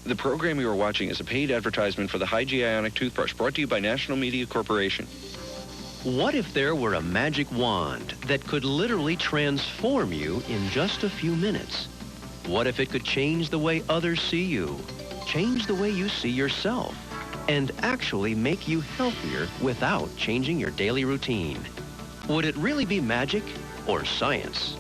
The program you are watching is a paid advertisement for the hyG Ionic Toothbrush, brought to you by National Media Corporation. What if there were a magic wand that could literally transform you in just a few minutes? What if it could change the way others see you, change the way you see yourself, and actually make you healthier without changing your daily routine? Would it really be magic or science?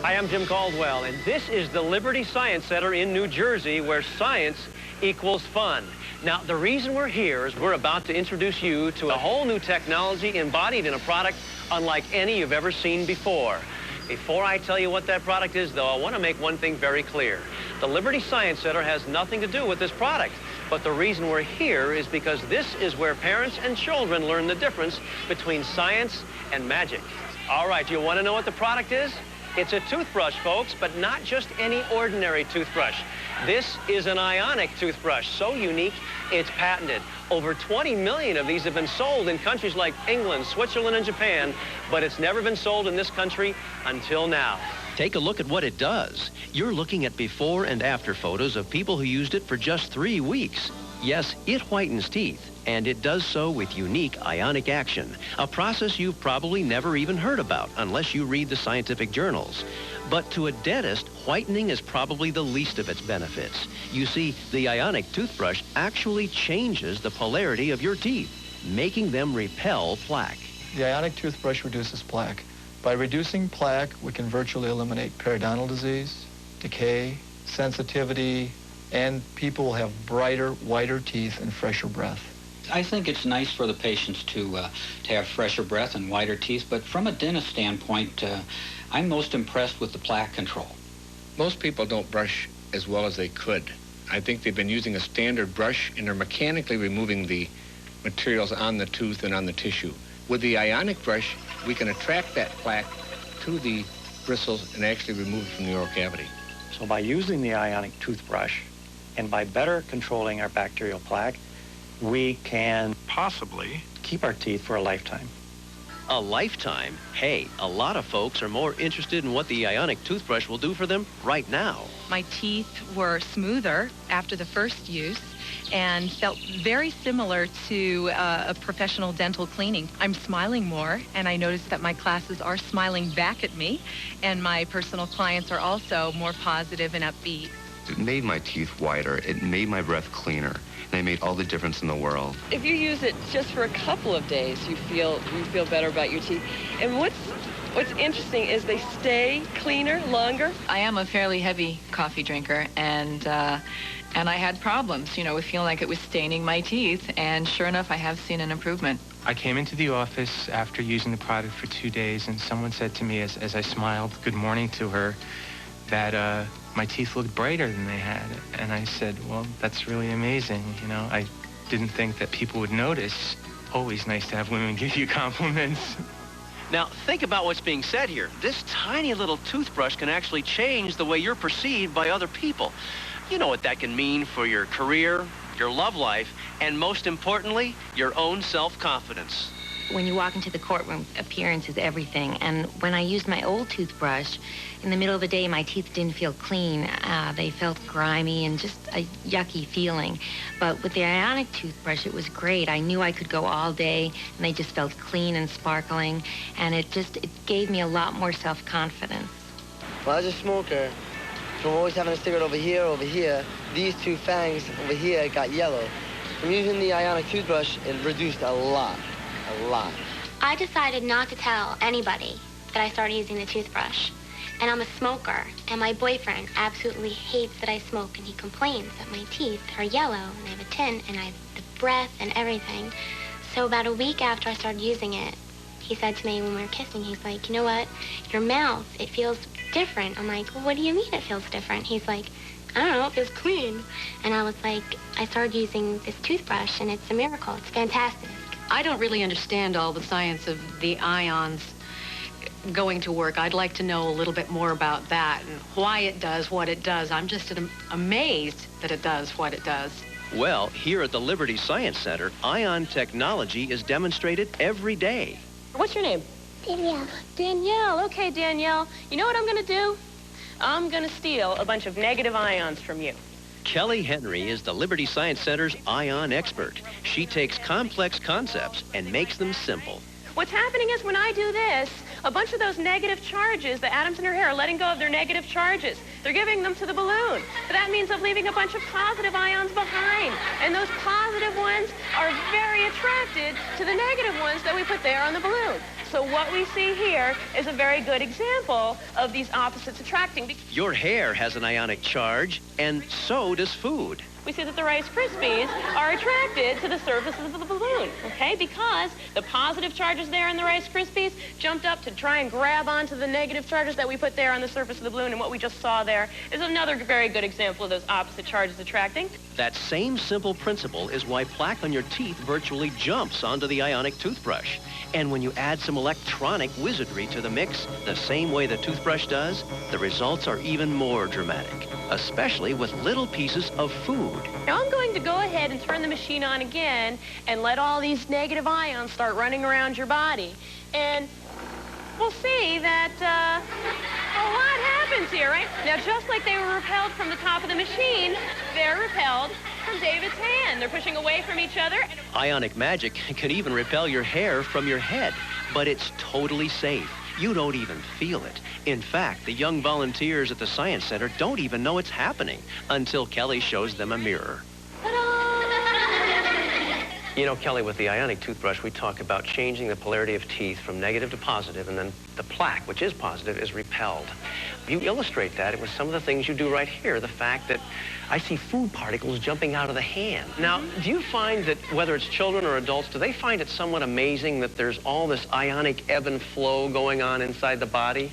Hi, I'm Jim Caldwell, and this is the Liberty Science Center in New Jersey, where science equals fun. Now, the reason we're here is we're about to introduce you to a whole new technology embodied in a product unlike any you've ever seen before. Before I tell you what that product is, though, I want to make one thing very clear. The Liberty Science Center has nothing to do with this product. But the reason we're here is because this is where parents and children learn the difference between science and magic. All right, do you want to know what the product is? It's a toothbrush, folks, but not just any ordinary toothbrush. This is an ionic toothbrush, so unique, it's patented. Over 20 million of these have been sold in countries like England, Switzerland, and Japan, but it's never been sold in this country until now. Take a look at what it does. You're looking at before and after photos of people who used it for just 3 weeks. Yes, it whitens teeth, and it does so with unique ionic action, a process you've probably never even heard about unless you read the scientific journals. But to a dentist, whitening is probably the least of its benefits. You see, the ionic toothbrush actually changes the polarity of your teeth, making them repel plaque. The ionic toothbrush reduces plaque. By reducing plaque, we can virtually eliminate periodontal disease, decay, sensitivity, and people will have brighter, whiter teeth and fresher breath. I think it's nice for the patients to have fresher breath and whiter teeth, but from a dentist standpoint, I'm most impressed with the plaque control. Most people don't brush as well as they could. I think they've been using a standard brush and they're mechanically removing the materials on the tooth and on the tissue. With the ionic brush, we can attract that plaque to the bristles and actually remove it from the oral cavity. So by using the ionic toothbrush and by better controlling our bacterial plaque, we can possibly keep our teeth for a lifetime. A lifetime? Hey, a lot of folks are more interested in what the ionic toothbrush will do for them right now. My teeth were smoother after the first use and felt very similar to a professional dental cleaning. I'm smiling more, and I noticed that my classes are smiling back at me, and my personal clients are also more positive and upbeat. It made my teeth whiter. It made my breath cleaner. They made all the difference in the world. If you use it just for a couple of days, you feel better about your teeth. And what's interesting is they stay cleaner longer. I am a fairly heavy coffee drinker, and I had problems, with feeling like it was staining my teeth, and sure enough, I have seen an improvement. I came into the office after using the product for 2 days, and someone said to me as I smiled good morning to her that my teeth looked brighter than they had. And I said, well, that's really amazing. I didn't think that people would notice. Always nice to have women give you compliments. Now, think about what's being said here. This tiny little toothbrush can actually change the way you're perceived by other people. You know what that can mean for your career, your love life, and most importantly, your own self-confidence. When you walk into the courtroom, appearance is everything. And when I used my old toothbrush, in the middle of the day, my teeth didn't feel clean. They felt grimy and just a yucky feeling. But with the ionic toothbrush, it was great. I knew I could go all day, and they just felt clean and sparkling. And it gave me a lot more self-confidence. Well, I was a smoker. From always having a cigarette over here, these two fangs over here got yellow. From using the ionic toothbrush, it reduced a lot. I decided not to tell anybody that I started using the toothbrush. And I'm a smoker, and my boyfriend absolutely hates that I smoke, and he complains that my teeth are yellow, and I have a tint, and I have the breath and everything. So about a week after I started using it, he said to me when we were kissing, he's like, you know what, your mouth, it feels different. I'm like, well, what do you mean it feels different? He's like, I don't know, it feels clean. And I was like, I started using this toothbrush, and it's a miracle. It's fantastic. I don't really understand all the science of the ions going to work. I'd like to know a little bit more about that and why it does what it does. I'm just amazed that it does what it does. Well, here at the Liberty Science Center, ion technology is demonstrated every day. What's your name? Danielle. Danielle. Okay, Danielle. You know what I'm going to do? I'm going to steal a bunch of negative ions from you. Kelly Henry is the Liberty Science Center's ion expert. She takes complex concepts and makes them simple. What's happening is when I do this, a bunch of those negative charges, the atoms in her hair are letting go of their negative charges. They're giving them to the balloon. But that means I'm leaving a bunch of positive ions behind. And those positive ones are very attracted to the negative ones that we put there on the balloon. So what we see here is a very good example of these opposites attracting. Your hair has an ionic charge, and so does food. We see that the Rice Krispies are attracted to the surface of the balloon, okay? Because the positive charges there in the Rice Krispies jumped up to try and grab onto the negative charges that we put there on the surface of the balloon, and what we just saw there is another very good example of those opposite charges attracting. That same simple principle is why plaque on your teeth virtually jumps onto the ionic toothbrush. And when you add some electronic wizardry to the mix, the same way the toothbrush does, the results are even more dramatic, especially with little pieces of food. Now I'm going to go ahead and turn the machine on again and let all these negative ions start running around your body. And we'll see that a lot happens here, right? Now, just like they were repelled from the top of the machine, they're repelled from David's hand. They're pushing away from each other. Ionic magic can even repel your hair from your head, but it's totally safe. You don't even feel it. In fact, the young volunteers at the Science Center don't even know it's happening until Kelly shows them a mirror. You know, Kelly, with the ionic toothbrush, we talk about changing the polarity of teeth from negative to positive, and then the plaque, which is positive, is repelled. You illustrate that with some of the things you do right here, the fact that I see food particles jumping out of the hand. Now, do you find that, whether it's children or adults, do they find it somewhat amazing that there's all this ionic ebb and flow going on inside the body?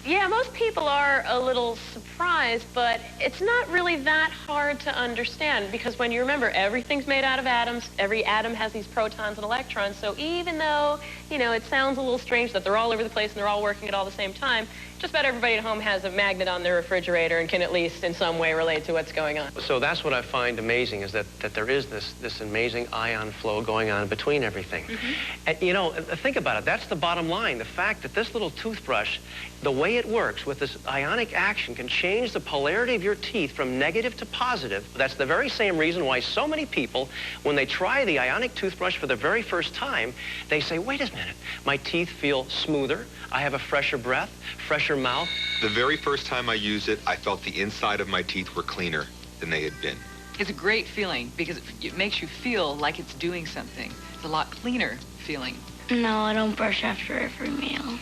Yeah, most people are a little surprised, but it's not really that hard to understand because when you remember everything's made out of atoms, every atom has these protons and electrons, so even though, you know, it sounds a little strange that they're all over the place and they're all working at all the same time, just about everybody at home has a magnet on their refrigerator and can at least in some way relate to what's going on. So that's what I find amazing, is that there is this amazing ion flow going on between everything. Mm-hmm. And, you know, think about it. That's the bottom line. The fact that this little toothbrush, the way it works with this ionic action, can change the polarity of your teeth from negative to positive. That's the very same reason why so many people, when they try the ionic toothbrush for the very first time, they say, wait a minute, my teeth feel smoother, I have a fresher breath, fresher mouth. The very first time I used it, I felt the inside of my teeth were cleaner than they had been. It's a great feeling because it makes you feel like it's doing something. It's a lot cleaner feeling. No, I don't brush after every meal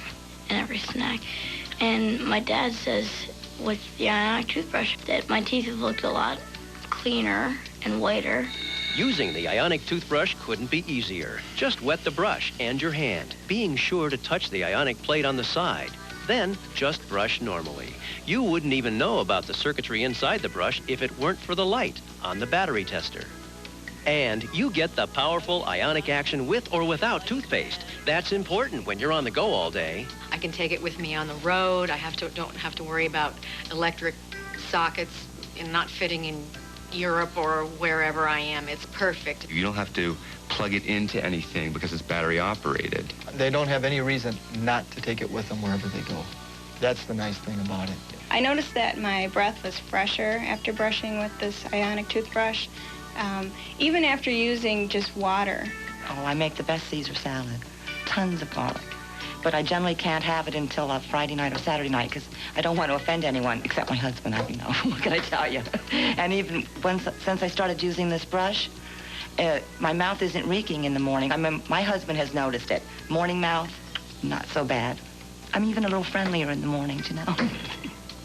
and every snack. And my dad says with the ionic toothbrush that my teeth have looked a lot cleaner and whiter. Using the ionic toothbrush couldn't be easier. Just wet the brush and your hand, being sure to touch the ionic plate on the side. Then just brush normally. You wouldn't even know about the circuitry inside the brush if it weren't for the light on the battery tester. And you get the powerful ionic action with or without toothpaste. That's important when you're on the go all day. I can take it with me on the road. I don't have to worry about electric sockets and not fitting in Europe or wherever I am. It's perfect. You don't have to plug it into anything because it's battery operated. They don't have any reason not to take it with them wherever they go. That's the nice thing about it. I noticed that my breath was fresher after brushing with this ionic toothbrush, even after using just water. Oh, I make the best Caesar salad. Tons of garlic. But I generally can't have it until Friday night or Saturday night because I don't want to offend anyone except my husband, you know. What can I tell you? And even since I started using this brush, my mouth isn't reeking in the morning. I mean, my husband has noticed it. Morning mouth, not so bad. I'm even a little friendlier in the mornings, you know.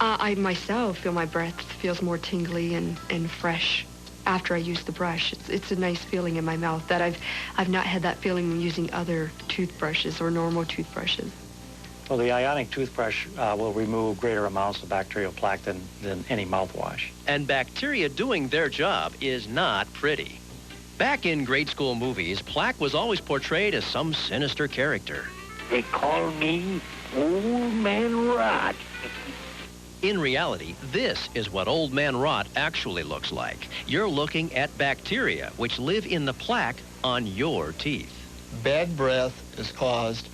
I myself feel my breath feels more tingly and fresh after I use the brush. It's a nice feeling in my mouth that I've not had that feeling when using other toothbrushes or normal toothbrushes. Well, the ionic toothbrush will remove greater amounts of bacterial plaque than any mouthwash. And bacteria doing their job is not pretty. Back in grade school movies, plaque was always portrayed as some sinister character. They call me Old Man Rot. In reality, this is what Old Man Rot actually looks like. You're looking at bacteria, which live in the plaque on your teeth. Bad breath is caused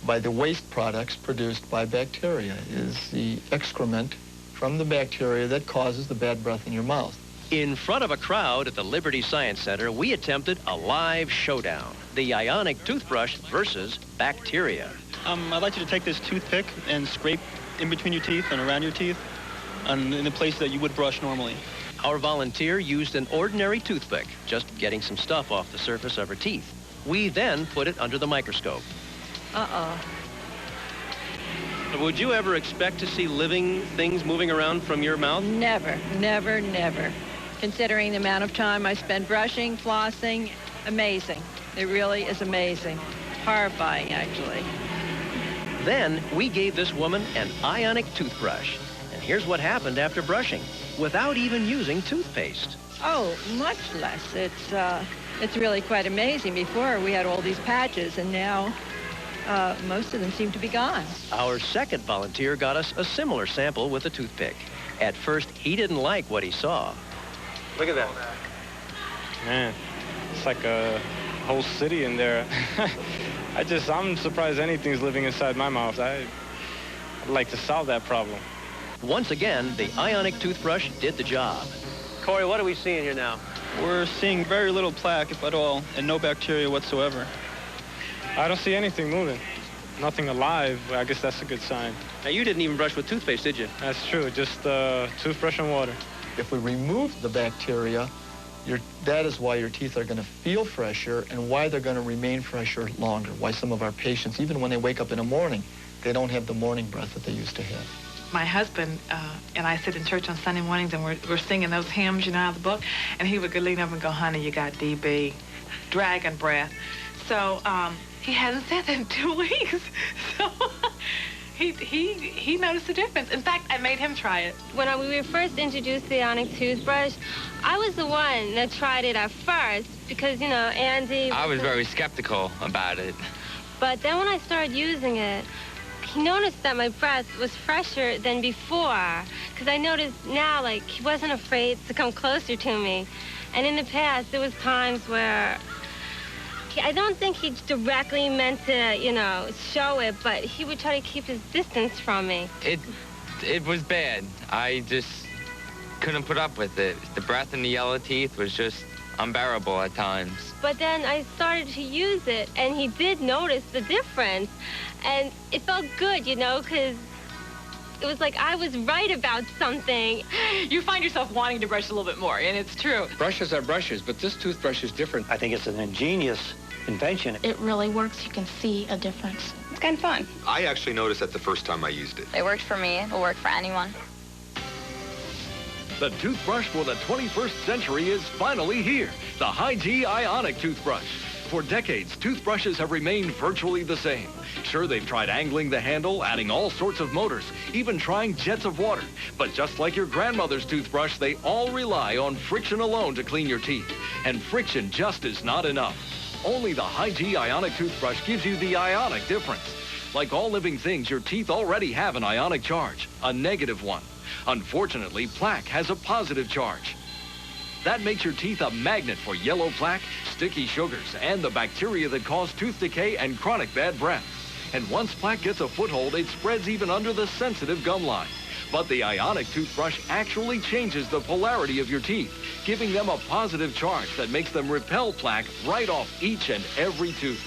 by the waste products produced by bacteria. It is the excrement from the bacteria that causes the bad breath in your mouth. In front of a crowd at the Liberty Science Center, we attempted a live showdown. The Ionic Toothbrush versus bacteria. I'd like you to take this toothpick and scrape in between your teeth and around your teeth and in the place that you would brush normally. Our volunteer used an ordinary toothpick, just getting some stuff off the surface of her teeth. We then put it under the microscope. Uh-oh. Would you ever expect to see living things moving around from your mouth? Never, never, never. Considering the amount of time I spend brushing, flossing, amazing. It really is amazing. Horrifying, actually. Then we gave this woman an Ionic toothbrush. And here's what happened after brushing, without even using toothpaste. Oh, much less. It's really quite amazing. Before, we had all these patches, and now most of them seem to be gone. Our second volunteer got us a similar sample with a toothpick. At first, he didn't like what he saw. Look at that. Man, it's like a whole city in there. I'm surprised anything's living inside my mouth. I'd like to solve that problem. Once again, the Ionic toothbrush did the job. Corey, what are we seeing here now? We're seeing very little plaque, if at all, and no bacteria whatsoever. I don't see anything moving. Nothing alive. I guess that's a good sign. Now, you didn't even brush with toothpaste, did you? That's true. Just toothbrush and water. If we remove the bacteria, that is why your teeth are going to feel fresher and why they're going to remain fresher longer. Why some of our patients, even when they wake up in the morning, they don't have the morning breath that they used to have. My husband and I sit in church on Sunday mornings, and we're singing those hymns, you know, out of the book, and he would lean up and go, "Honey, you got DB, dragon breath." So he hasn't said that in 2 weeks. So he noticed the difference. In fact, I made him try it. When we were first introduced to the Ionic toothbrush, I was the one that tried it at first because, you know, Andy... I was very skeptical about it. But then when I started using it, he noticed that my breath was fresher than before. Because I noticed now, like, he wasn't afraid to come closer to me. And in the past, there was times where... I don't think he directly meant to, you know, show it, but he would try to keep his distance from me. It was bad. I just couldn't put up with it. The breath in the yellow teeth was just unbearable at times. But then I started to use it, and he did notice the difference. And it felt good, you know, because it was like I was right about something. You find yourself wanting to brush a little bit more, and it's true. Brushes are brushes, but this toothbrush is different. I think it's an ingenious invention. It really works. You can see a difference. It's kind of fun. I actually noticed that the first time I used it. It worked for me. It'll work for anyone. The toothbrush for the 21st century is finally here. The hyG Ionic Toothbrush. For decades, toothbrushes have remained virtually the same. Sure, they've tried angling the handle, adding all sorts of motors, even trying jets of water. But just like your grandmother's toothbrush, they all rely on friction alone to clean your teeth. And friction just is not enough. Only the hyG Ionic Toothbrush gives you the ionic difference. Like all living things, your teeth already have an ionic charge, a negative one. Unfortunately, plaque has a positive charge. That makes your teeth a magnet for yellow plaque, sticky sugars, and the bacteria that cause tooth decay and chronic bad breath. And once plaque gets a foothold, it spreads even under the sensitive gum line. But the Ionic toothbrush actually changes the polarity of your teeth, giving them a positive charge that makes them repel plaque right off each and every tooth.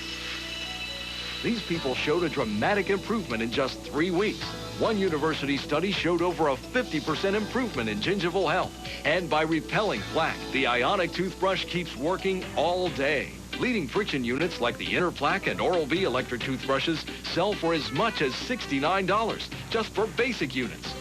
These people showed a dramatic improvement in just 3 weeks. One university study showed over a 50% improvement in gingival health. And by repelling plaque, the Ionic toothbrush keeps working all day. Leading friction units like the Interplaque and Oral-B electric toothbrushes sell for as much as $69 just for basic units.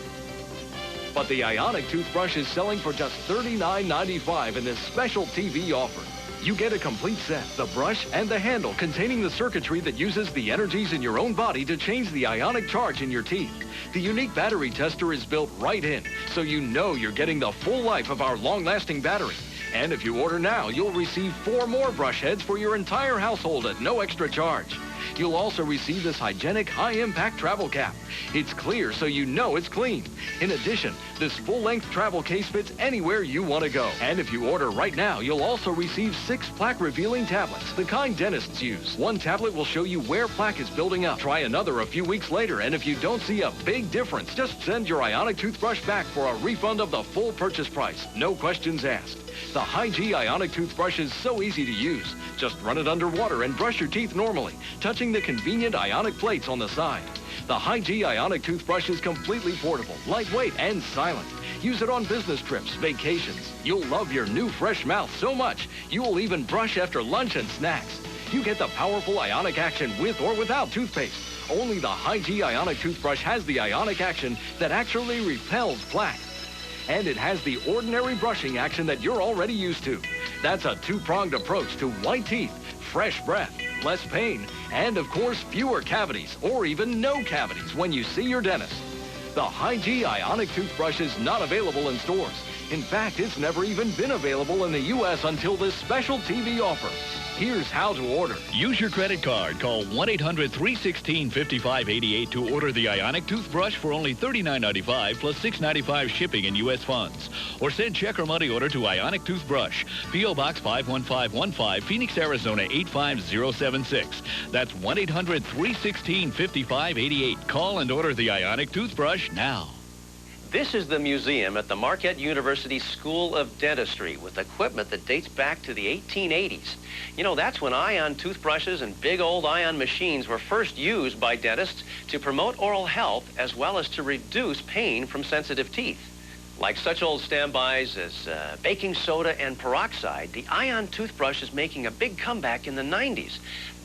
But the Ionic toothbrush is selling for just $39.95 in this special TV offer. You get a complete set, the brush and the handle containing the circuitry that uses the energies in your own body to change the ionic charge in your teeth. The unique battery tester is built right in, so you know you're getting the full life of our long-lasting battery. And if you order now, you'll receive 4 more brush heads for your entire household at no extra charge. You'll also receive this hygienic, high-impact travel cap. It's clear, so you know it's clean. In addition, this full-length travel case fits anywhere you want to go. And if you order right now, you'll also receive 6 plaque-revealing tablets, the kind dentists use. One tablet will show you where plaque is building up. Try another a few weeks later, and if you don't see a big difference, just send your Ionic toothbrush back for a refund of the full purchase price. No questions asked. The hyG Ionic Toothbrush is so easy to use. Just run it under water and brush your teeth normally, touching the convenient Ionic plates on the side. The hyG Ionic Toothbrush is completely portable, lightweight, and silent. Use it on business trips, vacations. You'll love your new fresh mouth so much, you'll even brush after lunch and snacks. You get the powerful Ionic action with or without toothpaste. Only the hyG Ionic Toothbrush has the Ionic action that actually repels plaque. And it has the ordinary brushing action that you're already used to. That's a two-pronged approach to white teeth, fresh breath, less pain, and of course, fewer cavities, or even no cavities when you see your dentist. The hyG Ionic Toothbrush is not available in stores. In fact, it's never even been available in the U.S. until this special TV offer. Here's how to order. Use your credit card. Call 1-800-316-5588 to order the Ionic Toothbrush for only $39.95 plus $6.95 shipping in U.S. funds. Or send check or money order to Ionic Toothbrush, P.O. Box 51515, Phoenix, Arizona 85076. That's 1-800-316-5588. Call and order the Ionic Toothbrush now. This is the museum at the Marquette University School of Dentistry with equipment that dates back to the 1880s. You know, that's when ion toothbrushes and big old ion machines were first used by dentists to promote oral health as well as to reduce pain from sensitive teeth. Like such old standbys as baking soda and peroxide, the ion toothbrush is making a big comeback in the 90s.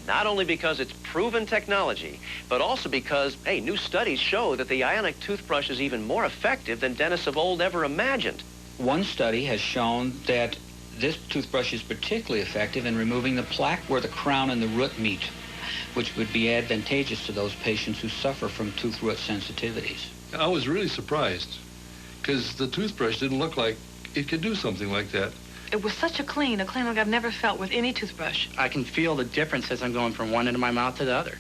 Not only because it's proven technology, but also because, hey, new studies show that the Ionic toothbrush is even more effective than dentists of old ever imagined. One study has shown that this toothbrush is particularly effective in removing the plaque where the crown and the root meet, which would be advantageous to those patients who suffer from tooth root sensitivities. I was really surprised because the toothbrush didn't look like it could do something like that. It was such a clean like I've never felt with any toothbrush. I can feel the difference as I'm going from one end of my mouth to the other.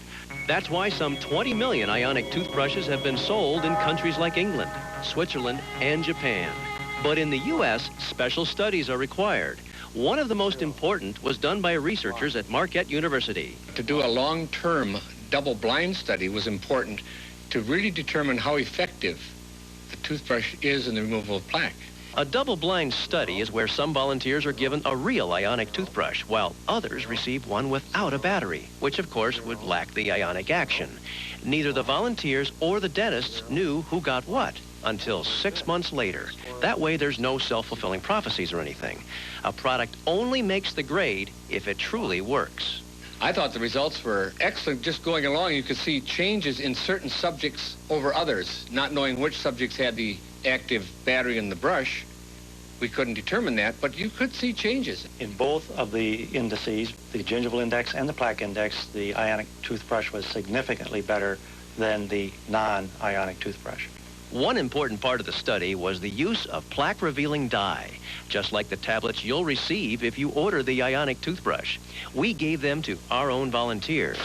That's why some 20 million Ionic toothbrushes have been sold in countries like England, Switzerland, and Japan. But in the U.S., special studies are required. One of the most important was done by researchers at Marquette University. To do a long-term double-blind study was important to really determine how effective the toothbrush is in the removal of plaque. A double-blind study is where some volunteers are given a real Ionic toothbrush, while others receive one without a battery, which of course would lack the Ionic action. Neither the volunteers or the dentists knew who got what until 6 months later. That way there's no self-fulfilling prophecies or anything. A product only makes the grade if it truly works. I thought the results were excellent. Just going along, you could see changes in certain subjects over others, not knowing which subjects had the active battery in the brush. We couldn't determine that, but you could see changes. In both of the indices, the gingival index and the plaque index, the Ionic toothbrush was significantly better than the non-Ionic toothbrush. One important part of the study was the use of plaque-revealing dye, just like the tablets you'll receive if you order the Ionic toothbrush. We gave them to our own volunteers.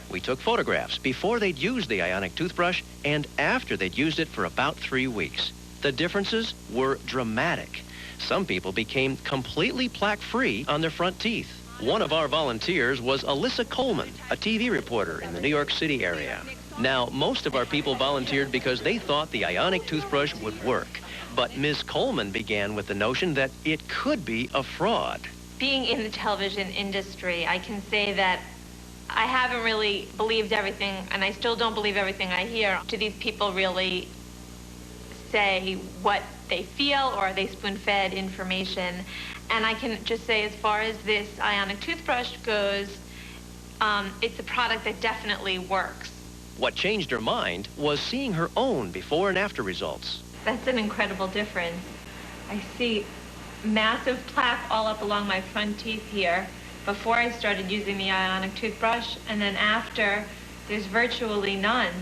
We took photographs before they'd used the Ionic toothbrush and after they'd used it for about 3 weeks. The differences were dramatic. Some people became completely plaque-free on their front teeth. One of our volunteers was Alyssa Coleman, a TV reporter in the New York City area. Now, most of our people volunteered because they thought the Ionic toothbrush would work. But Ms. Coleman began with the notion that it could be a fraud. Being in the television industry, I can say that I haven't really believed everything, and I still don't believe everything I hear. Do these people really say what they feel, or are they spoon-fed information? And I can just say, as far as this Ionic toothbrush goes, it's a product that definitely works. What changed her mind was seeing her own before and after results. That's an incredible difference. I see massive plaque all up along my front teeth here before I started using the Ionic toothbrush, and then after, there's virtually none.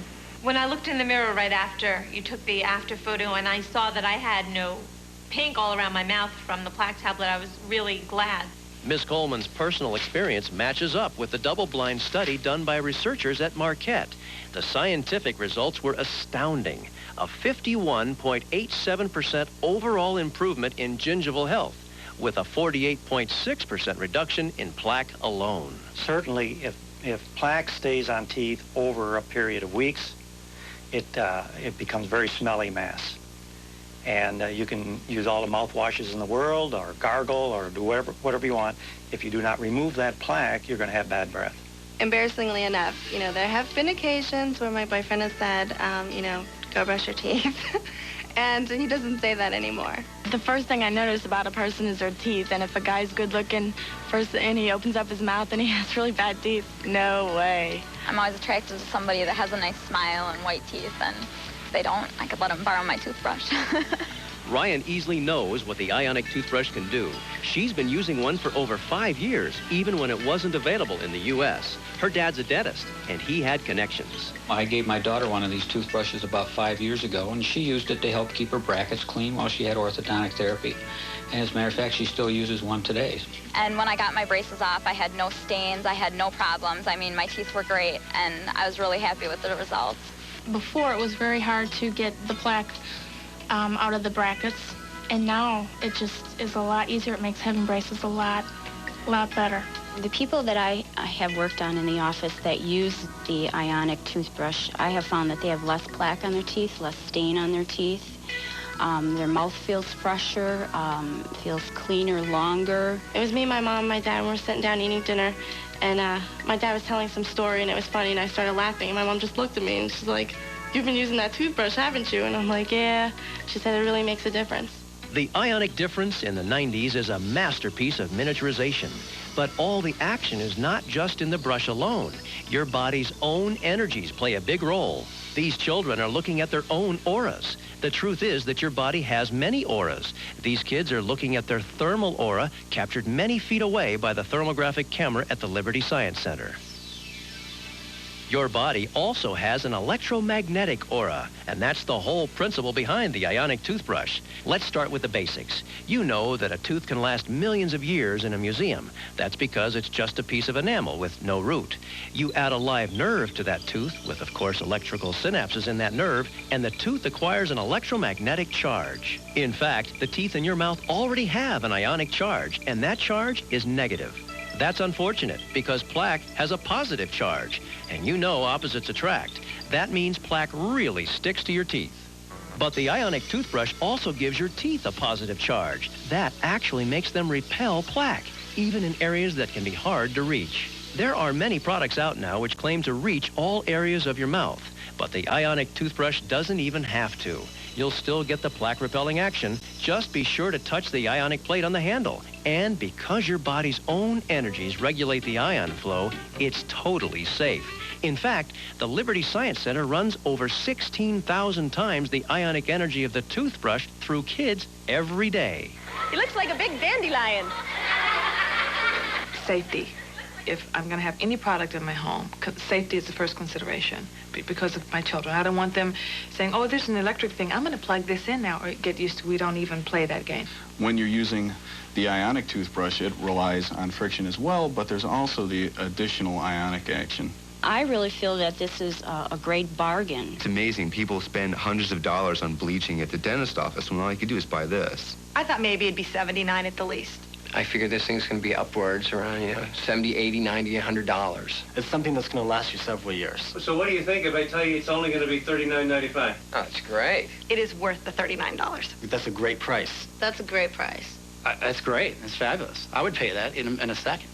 When I looked in the mirror right after you took the after photo and I saw that I had no pink all around my mouth from the plaque tablet, I was really glad. Miss Coleman's personal experience matches up with the double-blind study done by researchers at Marquette. The scientific results were astounding. A 51.87% overall improvement in gingival health, with a 48.6% reduction in plaque alone. Certainly, if plaque stays on teeth over a period of weeks, it becomes very smelly mass. And you can use all the mouthwashes in the world, or gargle, or do whatever you want. If you do not remove that plaque, you're going to have bad breath. Embarrassingly enough, there have been occasions where my boyfriend has said, go brush your teeth. And he doesn't say that anymore. The first thing I notice about a person is their teeth, and if a guy's good looking and he opens up his mouth and he has really bad teeth, no way. I'm always attracted to somebody that has a nice smile and white teeth, and if they don't, I could let them borrow my toothbrush. Ryan easily knows what the Ionic toothbrush can do. She's been using one for over 5 years, even when it wasn't available in the U.S. Her dad's a dentist, and he had connections. I gave my daughter one of these toothbrushes about 5 years ago, and she used it to help keep her brackets clean while she had orthodontic therapy. And as a matter of fact, she still uses one today. And when I got my braces off, I had no stains, I had no problems. I mean, my teeth were great, and I was really happy with the results. Before, it was very hard to get the plaque out of the brackets, and now it just is a lot easier. It makes having braces a lot better. The people that I have worked on in the office that use the Ionic toothbrush, I have found that they have less plaque on their teeth, less stain on their teeth. Their mouth feels fresher, feels cleaner, longer. It was me, my mom, and my dad, and we were sitting down eating dinner, and my dad was telling some story, and it was funny, and I started laughing, and my mom just looked at me, and she's like, "You've been using that toothbrush, haven't you?" And I'm like, "Yeah." She said it really makes a difference. The Ionic difference in the 90s is a masterpiece of miniaturization. But all the action is not just in the brush alone. Your body's own energies play a big role. These children are looking at their own auras. The truth is that your body has many auras. These kids are looking at their thermal aura, captured many feet away by the thermographic camera at the Liberty Science Center. Your body also has an electromagnetic aura, and that's the whole principle behind the Ionic toothbrush. Let's start with the basics. You know that a tooth can last millions of years in a museum. That's because it's just a piece of enamel with no root. You add a live nerve to that tooth with, of course, electrical synapses in that nerve, and the tooth acquires an electromagnetic charge. In fact, the teeth in your mouth already have an ionic charge, and that charge is negative. That's unfortunate because plaque has a positive charge, and you know opposites attract. That means plaque really sticks to your teeth. But the Ionic toothbrush also gives your teeth a positive charge. That actually makes them repel plaque, even in areas that can be hard to reach. There are many products out now which claim to reach all areas of your mouth, but the Ionic toothbrush doesn't even have to. You'll still get the plaque-repelling action. Just be sure to touch the ionic plate on the handle. And because your body's own energies regulate the ion flow, it's totally safe. In fact, the Liberty Science Center runs over 16,000 times the ionic energy of the toothbrush through kids every day. He looks like a big dandelion. Safety. If I'm going to have any product in my home, safety is the first consideration because of my children. I don't want them saying, "Oh, there's an electric thing. I'm going to plug this in now," or get used to. We don't even play that game. When you're using the Ionic toothbrush, it relies on friction as well, but there's also the additional ionic action. I really feel that this is a great bargain. It's amazing. People spend hundreds of dollars on bleaching at the dentist office when all you could do is buy this. I thought maybe it'd be $79 at the least. I figure this thing's going to be upwards around, $70, $80, $90, $100. It's something that's going to last you several years. So what do you think if I tell you it's only going to be $39.95? Oh, that's great. It is worth the $39. That's a great price. That's a great price. That's great. That's fabulous. I would pay that in a second.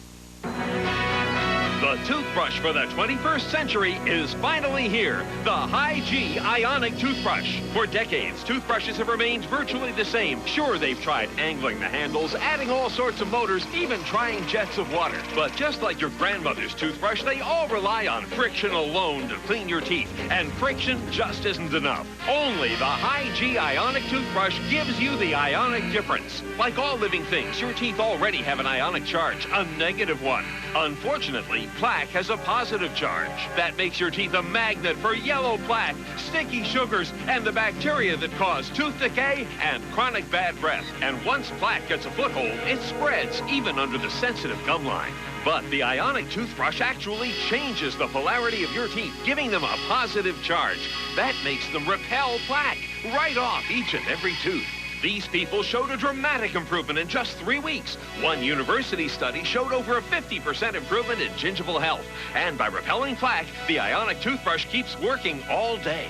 The toothbrush for the 21st century is finally here. The hyG Ionic Toothbrush. For decades, toothbrushes have remained virtually the same. Sure, they've tried angling the handles, adding all sorts of motors, even trying jets of water. But just like your grandmother's toothbrush, they all rely on friction alone to clean your teeth. And friction just isn't enough. Only the hyG Ionic Toothbrush gives you the ionic difference. Like all living things, your teeth already have an ionic charge, a negative one. Unfortunately, white plaque has a positive charge. That makes your teeth a magnet for yellow plaque, sticky sugars, and the bacteria that cause tooth decay and chronic bad breath. And once plaque gets a foothold, it spreads even under the sensitive gum line. But the Ionic Toothbrush actually changes the polarity of your teeth, giving them a positive charge. That makes them repel plaque right off each and every tooth. These people showed a dramatic improvement in just 3 weeks. One university study showed over a 50% improvement in gingival health. And by repelling plaque, the Ionic Toothbrush keeps working all day.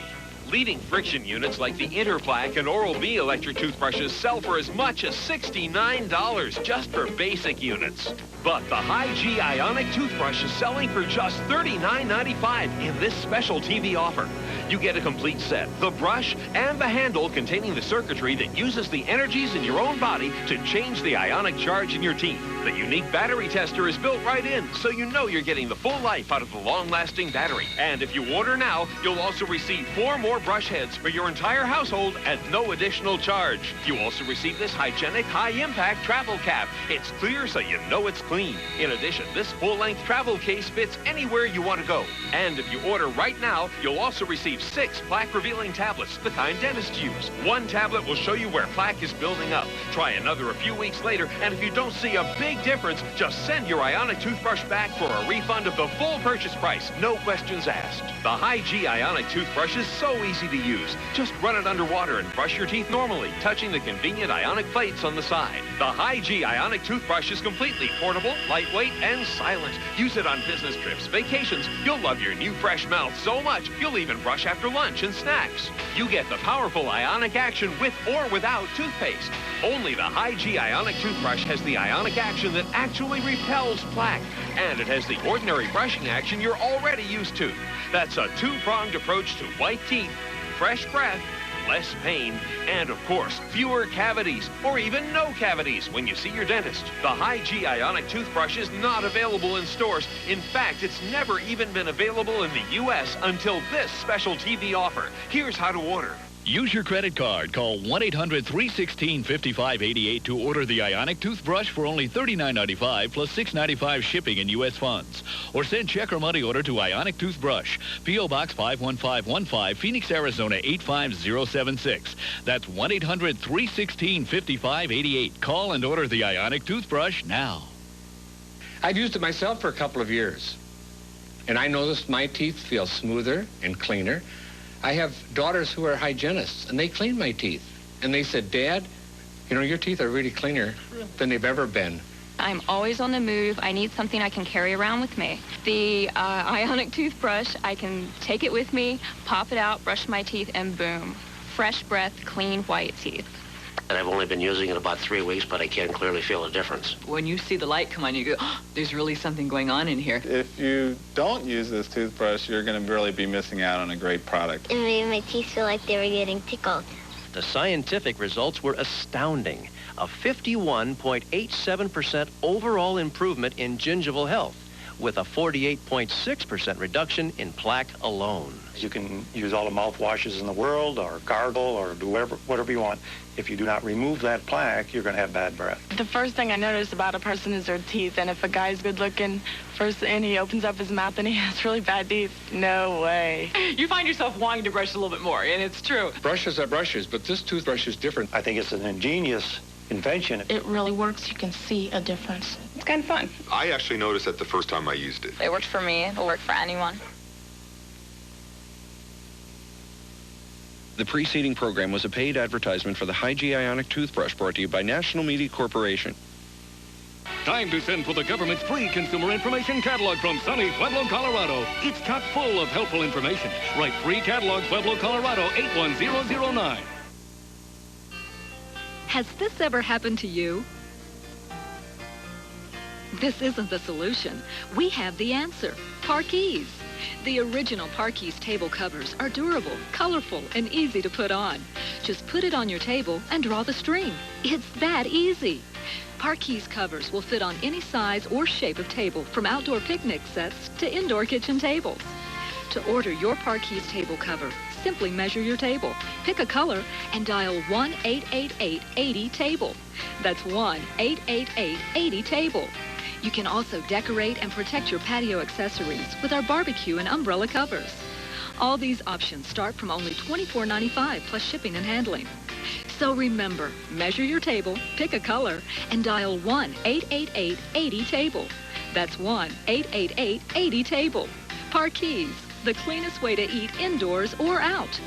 Leading friction units like the Interplaque and Oral-B electric toothbrushes sell for as much as $69 just for basic units. But the hyG Ionic Toothbrush is selling for just $39.95 in this special TV offer. You get a complete set, the brush and the handle containing the circuitry that uses the energies in your own body to change the ionic charge in your teeth. The unique battery tester is built right in, so you know you're getting the full life out of the long-lasting battery. And if you order now, you'll also receive 4 more brush heads for your entire household at no additional charge. You also receive this hygienic, high-impact travel cap. It's clear so you know it's clean. In addition, this full-length travel case fits anywhere you want to go. And if you order right now, you'll also receive 6 plaque-revealing tablets, the kind dentists use. 1 tablet will show you where plaque is building up. Try another a few weeks later, and if you don't see a big difference, just send your Ionic Toothbrush back for a refund of the full purchase price. No questions asked. The hyG Ionic Toothbrush is so easy to use. Just run it underwater and brush your teeth normally, touching the convenient ionic plates on the side. The hyG Ionic Toothbrush is completely portable, lightweight, and silent. Use it on business trips, vacations. You'll love your new fresh mouth so much, you'll even brush after lunch and snacks. You get the powerful ionic action with or without toothpaste. Only the hyG Ionic Toothbrush has the ionic action that actually repels plaque. And it has the ordinary brushing action you're already used to. That's a 2-pronged approach to white teeth, fresh breath, less pain, and of course, fewer cavities, or even no cavities when you see your dentist. The hyG Ionic Toothbrush is not available in stores. In fact, it's never even been available in the U.S. until this special TV offer. Here's how to order. Use your credit card. Call 1-800-316-5588 to order the Ionic Toothbrush for only $39.95 plus $6.95 shipping in U.S. funds. Or send check or money order to Ionic Toothbrush, P.O. Box 51515, Phoenix, Arizona 85076. That's 1-800-316-5588. Call and order the Ionic Toothbrush now. I've used it myself for a couple of years, and I noticed my teeth feel smoother and cleaner. I have daughters who are hygienists, and they clean my teeth. And they said, Dad, you know, your teeth are really cleaner than they've ever been. I'm always on the move. I need something I can carry around with me. The Ionic Toothbrush, I can take it with me, pop it out, brush my teeth, and boom. Fresh breath, clean, white teeth. And I've only been using it about 3 weeks, but I can clearly feel a difference. When you see the light come on, you go, oh, there's really something going on in here. If you don't use this toothbrush, you're going to really be missing out on a great product. It made my teeth feel like they were getting tickled. The scientific results were astounding. A 51.87% overall improvement in gingival health, with a 48.6% reduction in plaque alone. You can use all the mouthwashes in the world, or gargle, or do whatever you want. If you do not remove that plaque, you're going to have bad breath. The first thing I notice about a person is their teeth, and if a guy's good looking, first and he opens up his mouth and he has really bad teeth, no way. You find yourself wanting to brush a little bit more, and it's true. Brushes are brushes, but this toothbrush is different. I think it's an ingenious invention. It really works. You can see a difference. It's kind of fun. I actually noticed that the first time I used it. It worked for me. It'll work for anyone. The preceding program was a paid advertisement for the hyG Ionic Toothbrush brought to you by National Media Corporation. Time to send for the government's free consumer information catalog from sunny Pueblo, Colorado. It's chock full of helpful information. Write free catalog, Pueblo, Colorado 81009. Has this ever happened to you? This isn't the solution. We have the answer. Parkees. The original Parkees table covers are durable, colorful, and easy to put on. Just put it on your table and draw the string. It's that easy. Parkees covers will fit on any size or shape of table, from outdoor picnic sets to indoor kitchen tables. To order your Parkees table cover, simply measure your table, pick a color, and dial 1-888-80-TABLE. That's 1-888-80-TABLE. You can also decorate and protect your patio accessories with our barbecue and umbrella covers. All these options start from only $24.95 plus shipping and handling. So remember, measure your table, pick a color, and dial 1-888-80-TABLE. That's 1-888-80-TABLE. Parkees, the cleanest way to eat indoors or out.